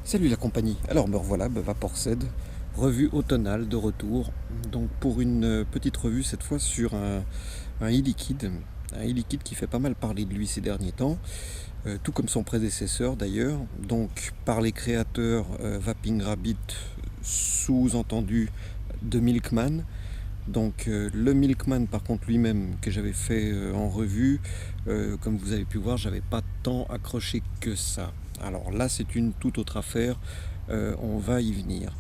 Salut la compagnie. Alors me revoilà, Vaporsed, revue automnale de retour. Donc pour une petite revue cette fois sur un e-liquide. Un e-liquide qui fait pas mal parler de lui ces derniers temps, tout comme son prédécesseur d'ailleurs. Donc par les créateurs Vaping Rabbit, sous-entendu de Milkman. Donc le Milkman par contre lui-même que j'avais fait en revue, comme vous avez pu voir, j'avais pas tant accroché que ça. Alors là c'est une toute autre affaire, on va y venir.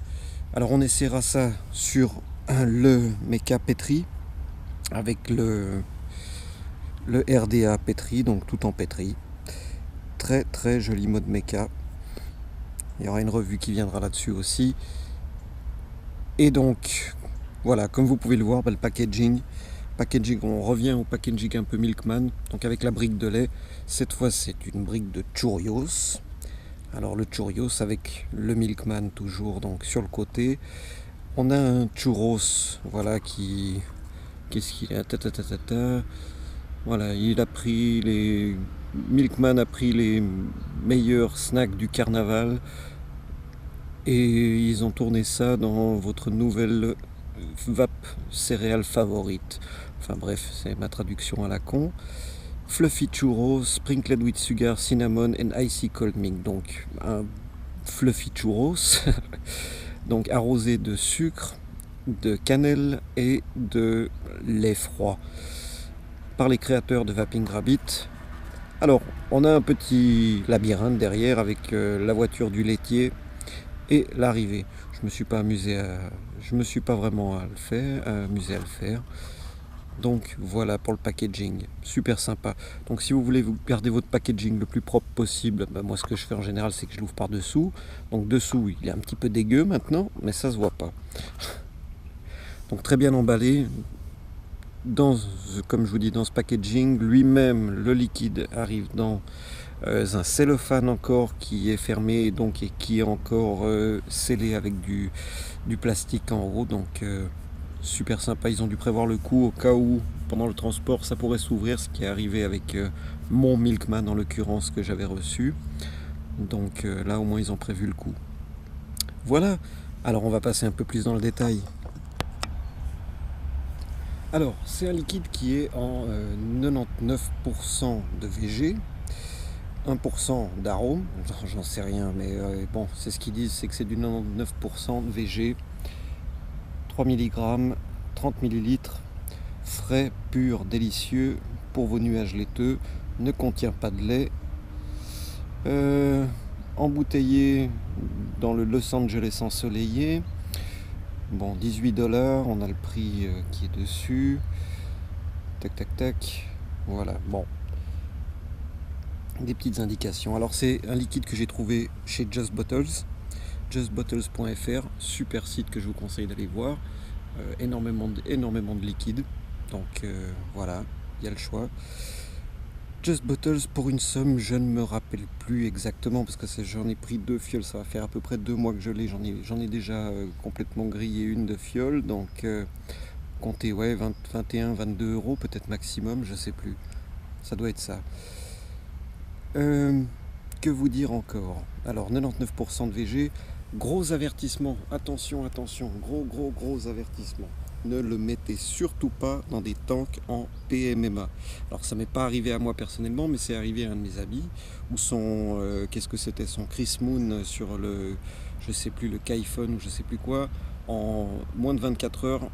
Alors on essaiera ça sur le Mecha Petri avec le RDA Petri, donc tout en Petri. Très très joli mode Mecha. Il y aura une revue qui viendra là-dessus aussi. Et donc voilà, comme vous pouvez le voir, le packaging, on revient au packaging un peu Milkman, donc avec la brique de lait. Cette fois c'est une brique de Cheerios. Alors le Cheerios avec le Milkman toujours donc sur le côté. On a un churros, voilà, qui... Qu'est-ce qu'il a? Voilà, il a pris les... Milkman a pris les meilleurs snacks du carnaval et ils ont tourné ça dans votre nouvelle vape céréale favorite. Enfin bref, c'est ma traduction à la con. Fluffy churros, sprinkled with sugar, cinnamon and icy cold milk. Donc un fluffy churros, donc arrosé de sucre, de cannelle et de lait froid par les créateurs de Vaping Rabbit. Alors, on a un petit labyrinthe derrière avec la voiture du laitier et l'arrivée. Je me suis pas vraiment amusé à le faire. Donc voilà pour le packaging, super sympa. Donc si vous voulez vous garder votre packaging le plus propre possible, moi ce que je fais en général c'est que je l'ouvre par dessous. Donc dessous il est un petit peu dégueu maintenant, mais ça se voit pas. Donc très bien emballé. Comme je vous dis, dans ce packaging, lui-même le liquide arrive dans un cellophane encore qui est fermé et donc et qui est encore scellé avec du plastique en haut. Donc super sympa, ils ont dû prévoir le coup au cas où pendant le transport ça pourrait s'ouvrir, ce qui est arrivé avec mon Milkman en l'occurrence que j'avais reçu. Donc là au moins ils ont prévu le coup. Voilà, alors on va passer un peu plus dans le détail. Alors c'est un liquide qui est en 99% de VG, 1% d'arôme, j'en sais rien, mais bon, c'est ce qu'ils disent, c'est que c'est du 99% de VG, 3 mg, 30 ml, frais, pur, délicieux, pour vos nuages laiteux, ne contient pas de lait, embouteillé dans le Los Angeles ensoleillé. Bon, 18$, on a le prix qui est dessus. Tac, tac, tac. Voilà, bon. Des petites indications. Alors, c'est un liquide que j'ai trouvé chez Just Bottles. justbottles.fr, super site que je vous conseille d'aller voir. Énormément de liquide. Donc, voilà, il y a le choix. Just Bottles pour une somme, je ne me rappelle plus exactement parce que j'en ai pris 2 fioles, ça va faire à peu près 2 mois que je l'ai, j'en ai déjà complètement grillé une de fiole, donc comptez 21, 22 € peut-être maximum, je sais plus, ça doit être ça. Que vous dire encore? Alors 99% de VG, gros avertissement, attention, gros avertissement. Ne le mettez surtout pas dans des tanks en PMMA. Alors ça m'est pas arrivé à moi personnellement, mais c'est arrivé à un de mes amis, où qu'est-ce que c'était, son Chris Moon sur je sais plus, le Kaifon ou je sais plus quoi, en moins de 24 heures,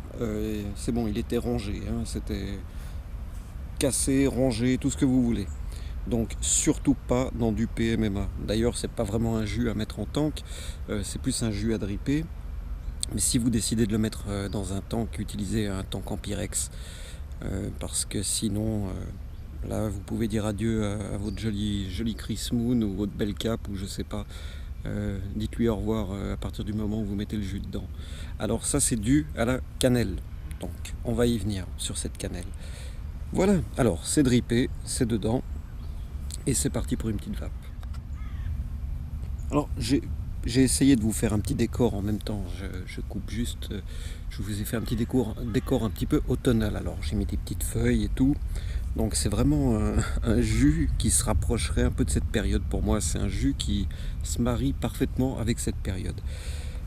c'est bon, il était rongé, hein, c'était cassé, rongé, tout ce que vous voulez. Donc surtout pas dans du PMMA. D'ailleurs c'est pas vraiment un jus à mettre en tank, c'est plus un jus à dripper. Mais si vous décidez de le mettre dans un tank, utilisez un tank en Pyrex. Parce que sinon, là vous pouvez dire adieu à votre joli Chris Moon ou votre belle cape ou je sais pas. Dites-lui au revoir à partir du moment où vous mettez le jus dedans. Alors ça c'est dû à la cannelle. Donc on va y venir sur cette cannelle. Voilà, alors c'est drippé, c'est dedans. Et c'est parti pour une petite vape. Alors j'ai essayé de vous faire un petit décor en même temps, je coupe juste, je vous ai fait un petit décor un petit peu automnal. Alors j'ai mis des petites feuilles et tout, Donc c'est vraiment un jus qui se rapprocherait un peu de cette période pour moi. C'est un jus qui se marie parfaitement avec cette période.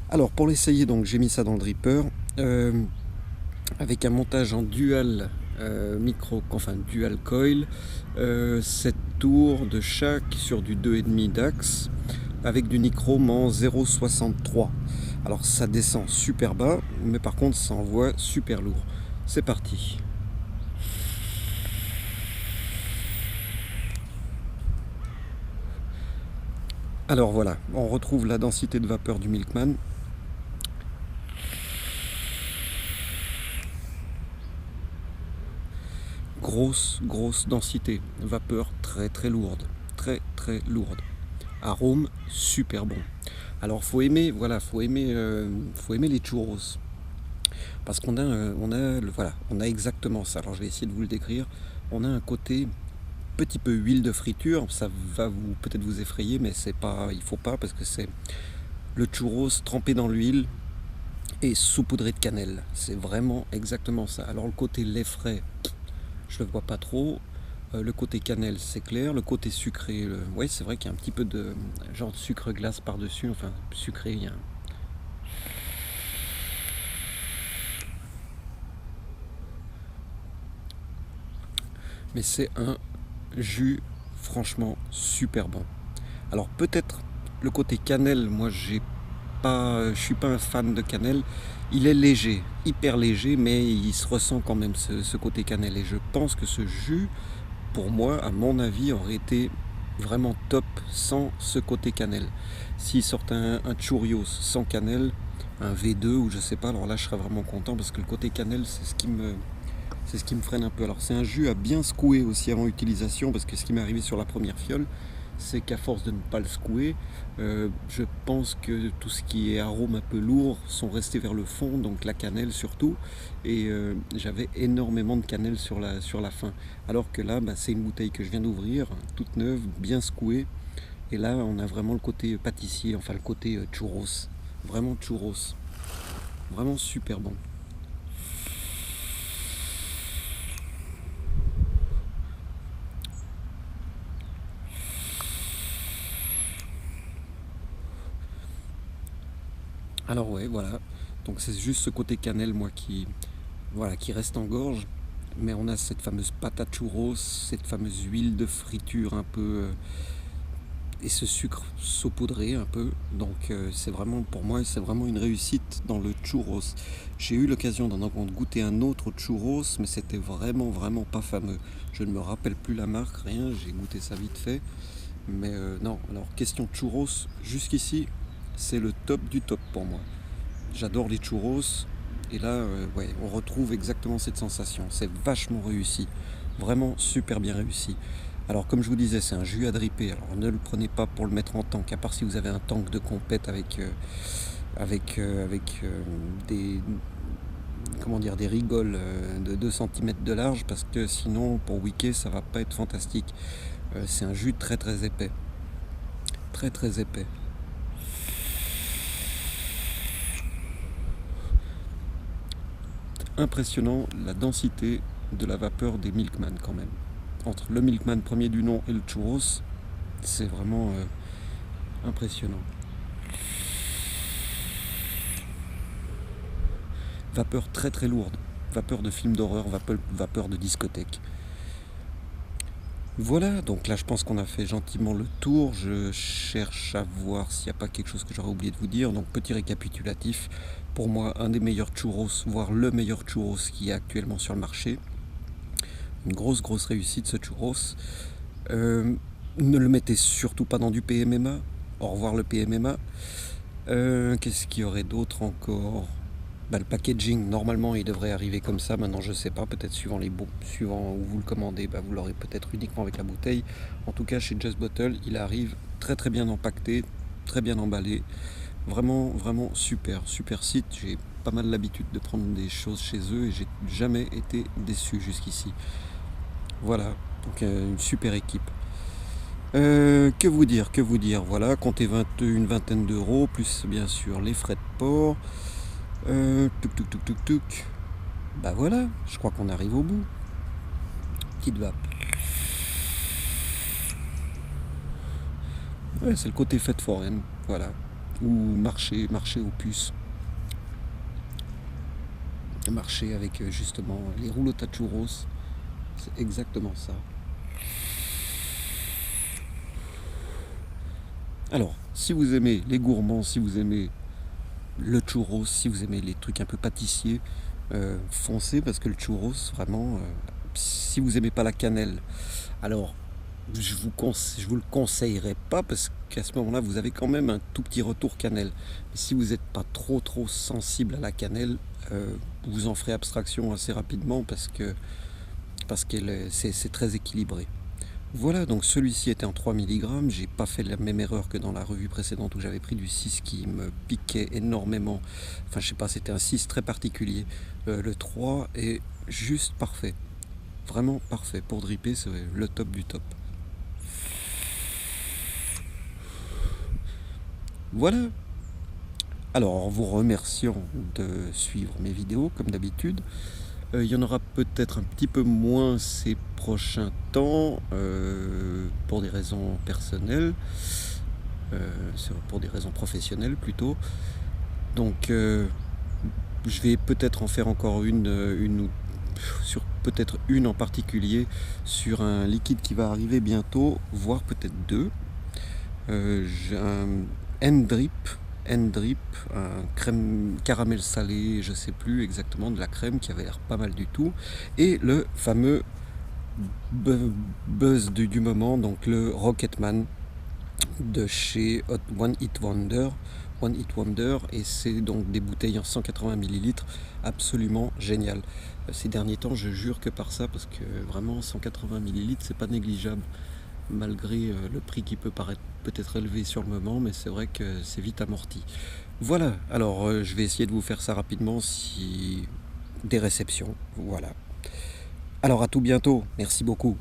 Alors pour l'essayer, donc j'ai mis ça dans le dripper avec un montage en dual dual coil, 7 tours de chaque sur du 2,5 d'axe avec du nichrome en 0,63. Alors ça descend super bas, mais par contre ça envoie super lourd. C'est parti. Alors voilà, on retrouve la densité de vapeur du Milkman. Grosse densité, vapeur très lourde, très lourde. Arôme super bon. Alors faut aimer les churros, parce qu'on a on a exactement ça. Alors je vais essayer de vous le décrire. On a un côté petit peu huile de friture, ça va peut-être vous effrayer, mais c'est pas, il faut pas, parce que c'est le churros trempé dans l'huile et saupoudré de cannelle. C'est vraiment exactement ça. Alors le côté lait frais, je le vois pas trop. Le côté cannelle, c'est clair. Le côté sucré, ouais, c'est vrai qu'il y a un petit peu de genre de sucre glace par-dessus. Enfin, sucré, il y a mais c'est un jus franchement super bon. Alors peut-être le côté cannelle, moi je suis pas un fan de cannelle. Il est léger, hyper léger, mais il se ressent quand même ce côté cannelle. Et je pense que ce jus, pour moi, à mon avis, aurait été vraiment top sans ce côté cannelle. S'il sortait un churros sans cannelle, un V2 ou je sais pas, alors là je serais vraiment content, parce que le côté cannelle, c'est ce qui me freine un peu. Alors c'est un jus à bien secouer aussi avant utilisation, parce que ce qui m'est arrivé sur la première fiole, c'est qu'à force de ne pas le secouer, je pense que tout ce qui est arôme un peu lourd sont restés vers le fond, donc la cannelle surtout, et j'avais énormément de cannelle sur la fin. Alors que là, c'est une bouteille que je viens d'ouvrir, toute neuve, bien secouée, et là on a vraiment le côté pâtissier, enfin le côté churros, vraiment super bon. Alors ouais, voilà. Donc c'est juste ce côté cannelle, moi, qui reste en gorge. Mais on a cette fameuse pâte à churros, cette fameuse huile de friture un peu, et ce sucre saupoudré un peu. Donc c'est vraiment, pour moi, c'est vraiment une réussite dans le churros. J'ai eu l'occasion d'en goûter un autre churros, mais c'était vraiment pas fameux. Je ne me rappelle plus la marque, rien, j'ai goûté ça vite fait. Mais non, alors question churros, jusqu'ici, c'est le top du top pour moi. J'adore les churros, et là, ouais, on retrouve exactement cette sensation. C'est vachement réussi, vraiment super bien réussi. Alors comme je vous disais, c'est un jus à dripper, alors ne le prenez pas pour le mettre en tank, à part si vous avez un tank de compète avec des rigoles de 2 cm de large, parce que sinon pour wicker ça va pas être fantastique. C'est un jus très épais, très épais. Impressionnant la densité de la vapeur des Milkman quand même. Entre le Milkman premier du nom et le churros, c'est vraiment impressionnant. Vapeur très lourde, vapeur de film d'horreur, vapeur de discothèque. Voilà, donc là je pense qu'on a fait gentiment le tour. Je cherche à voir s'il n'y a pas quelque chose que j'aurais oublié de vous dire. Donc petit récapitulatif, pour moi un des meilleurs churros, voire le meilleur churros qui est actuellement sur le marché. Une grosse réussite ce churros. Ne le mettez surtout pas dans du PMMA. Au revoir le PMMA. Qu'est-ce qu'il y aurait d'autre encore? Le packaging, normalement il devrait arriver comme ça. Maintenant je sais pas, peut-être suivant où vous le commandez, vous l'aurez peut-être uniquement avec la bouteille. En tout cas chez Just Bottle, il arrive très bien empaqueté, très bien emballé. Vraiment super site. J'ai pas mal l'habitude de prendre des choses chez eux et j'ai jamais été déçu jusqu'ici. Voilà, donc une super équipe. Que vous dire, voilà, comptez une vingtaine d'euros, plus bien sûr les frais de port. Voilà, je crois qu'on arrive au bout. petite vape. Ouais, c'est le côté fête foraine, voilà. Ou marché aux puces. Marché avec justement les rouleaux de churros. C'est exactement ça. Alors, si vous aimez les gourmands, si vous aimez le churros, si vous aimez les trucs un peu pâtissiers, foncez parce que le churros, vraiment, si vous aimez pas la cannelle, alors je vous le conseillerais pas parce qu'à ce moment-là, vous avez quand même un tout petit retour cannelle. Mais si vous n'êtes pas trop sensible à la cannelle, vous en ferez abstraction assez rapidement parce que c'est très équilibré. Voilà, donc celui-ci était en 3 mg. J'ai pas fait la même erreur que dans la revue précédente où j'avais pris du 6 qui me piquait énormément. Enfin, je sais pas, c'était un 6 très particulier. Le 3 est juste parfait. Vraiment parfait. Pour dripper, c'est le top du top. Voilà. Alors, en vous remerciant de suivre mes vidéos, comme d'habitude, il y en aura peut-être un petit peu moins ces prochains temps, pour des raisons personnelles, pour des raisons professionnelles plutôt. Donc, je vais peut-être en faire encore sur peut-être une en particulier, sur un liquide qui va arriver bientôt, voire peut-être deux. J'ai un N-Drip, un crème caramel salé, je sais plus exactement, de la crème qui avait l'air pas mal du tout, et le fameux buzz du moment, donc le Rocketman de chez One Hit Wonder, et c'est donc des bouteilles en 180 ml, absolument génial. Ces derniers temps, je jure que par ça, parce que vraiment 180 ml, c'est pas négligeable, malgré le prix qui peut paraître peut-être élevé sur le moment, mais c'est vrai que c'est vite amorti. Voilà, alors je vais essayer de vous faire ça rapidement, si des réceptions, voilà. Alors à tout bientôt, merci beaucoup.